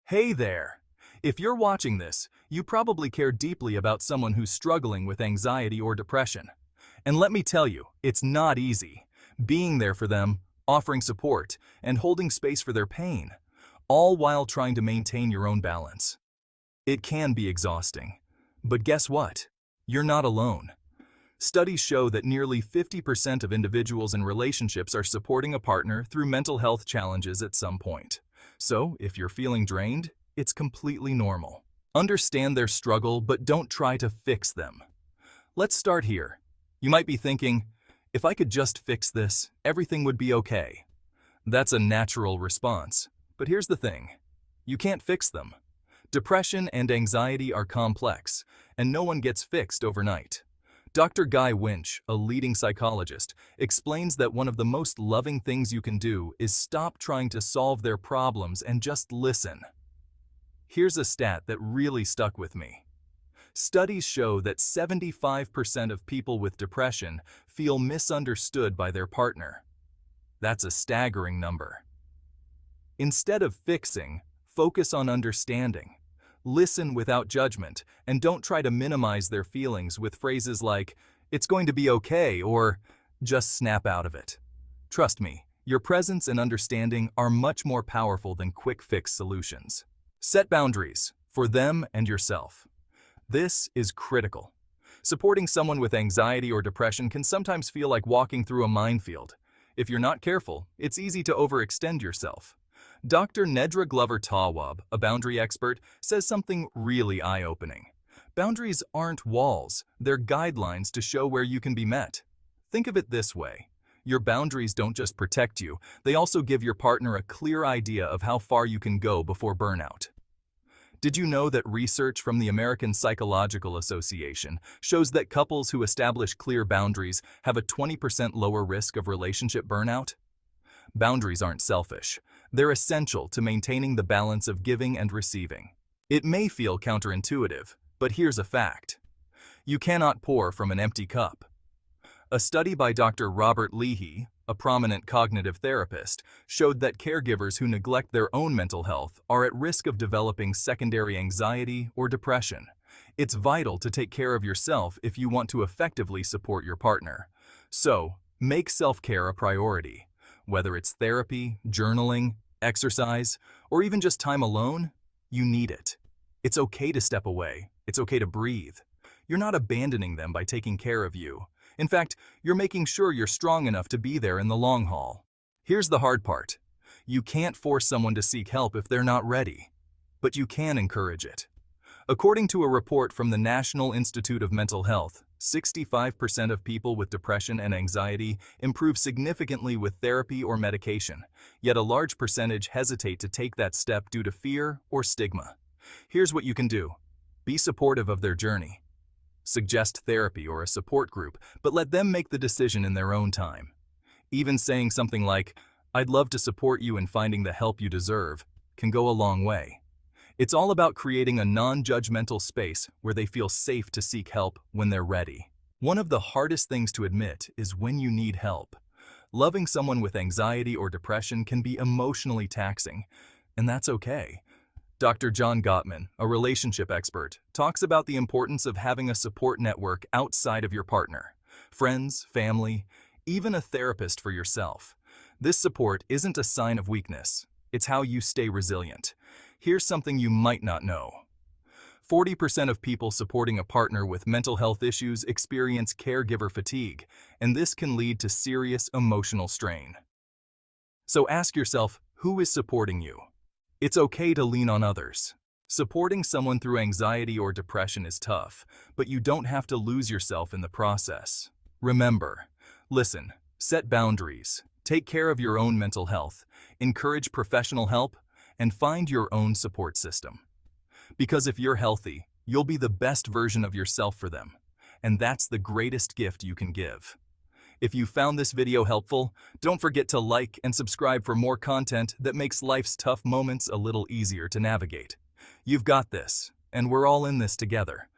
Hey there! If you're watching this, you probably care deeply about someone who's struggling with anxiety or depression. And let me tell you, it's not easy. Being there for them, offering support, and holding space for their pain, all while trying to maintain your own balance. It can be exhausting. But guess what? You're not alone. Studies show that nearly 50% of individuals in relationships are supporting a partner through mental health challenges at some point. So, if you're feeling drained, it's completely normal. Understand their struggle, but don't try to fix them. Let's start here. You might be thinking, if I could just fix this, everything would be okay. That's a natural response. But here's the thing. You can't fix them. Depression and anxiety are complex, and no one gets fixed overnight. Dr. Guy Winch, a leading psychologist, explains that one of the most loving things you can do is stop trying to solve their problems and just listen. Here's a stat that really stuck with me. Studies show that 75% of people with depression feel misunderstood by their partner. That's a staggering number. Instead of fixing, focus on understanding. Listen without judgment, and don't try to minimize their feelings with phrases like, "It's going to be okay," or "Just snap out of it." Trust me, your presence and understanding are much more powerful than quick fix solutions. Set boundaries for them and yourself. This is critical. Supporting someone with anxiety or depression can sometimes feel like walking through a minefield. If you're not careful, it's easy to overextend yourself. Dr. Nedra Glover-Tawwab, a boundary expert, says something really eye-opening. Boundaries aren't walls, they're guidelines to show where you can be met. Think of it this way. Your boundaries don't just protect you, they also give your partner a clear idea of how far you can go before burnout. Did you know that research from the American Psychological Association shows that couples who establish clear boundaries have a 20% lower risk of relationship burnout? Boundaries aren't selfish. They're essential to maintaining the balance of giving and receiving. It may feel counterintuitive, but here's a fact. You cannot pour from an empty cup. A study by Dr. Robert Leahy, a prominent cognitive therapist, showed that caregivers who neglect their own mental health are at risk of developing secondary anxiety or depression. It's vital to take care of yourself if you want to effectively support your partner. So, make self-care a priority. Whether it's therapy, journaling, exercise, or even just time alone, you need it. It's okay to step away. It's okay to breathe. You're not abandoning them by taking care of you. In fact, you're making sure you're strong enough to be there in the long haul. Here's the hard part. You can't force someone to seek help if they're not ready, but you can encourage it. According to a report from the National Institute of Mental Health, 65% of people with depression and anxiety improve significantly with therapy or medication, yet a large percentage hesitate to take that step due to fear or stigma. Here's what you can do. Be supportive of their journey. Suggest therapy or a support group, but let them make the decision in their own time. Even saying something like, "I'd love to support you in finding the help you deserve," can go a long way. It's all about creating a non-judgmental space where they feel safe to seek help when they're ready. One of the hardest things to admit is when you need help. Loving someone with anxiety or depression can be emotionally taxing, and that's okay. Dr. John Gottman, a relationship expert, talks about the importance of having a support network outside of your partner. Friends, family, even a therapist for yourself. This support isn't a sign of weakness. It's how you stay resilient. Here's something you might not know. 40% of people supporting a partner with mental health issues experience caregiver fatigue, and this can lead to serious emotional strain. So ask yourself, who is supporting you? It's okay to lean on others. Supporting someone through anxiety or depression is tough, but you don't have to lose yourself in the process. Remember, listen, set boundaries, take care of your own mental health, encourage professional help, and find your own support system. Because if you're healthy, you'll be the best version of yourself for them, and that's the greatest gift you can give. If you found this video helpful, don't forget to like and subscribe for more content that makes life's tough moments a little easier to navigate. You've got this, and we're all in this together.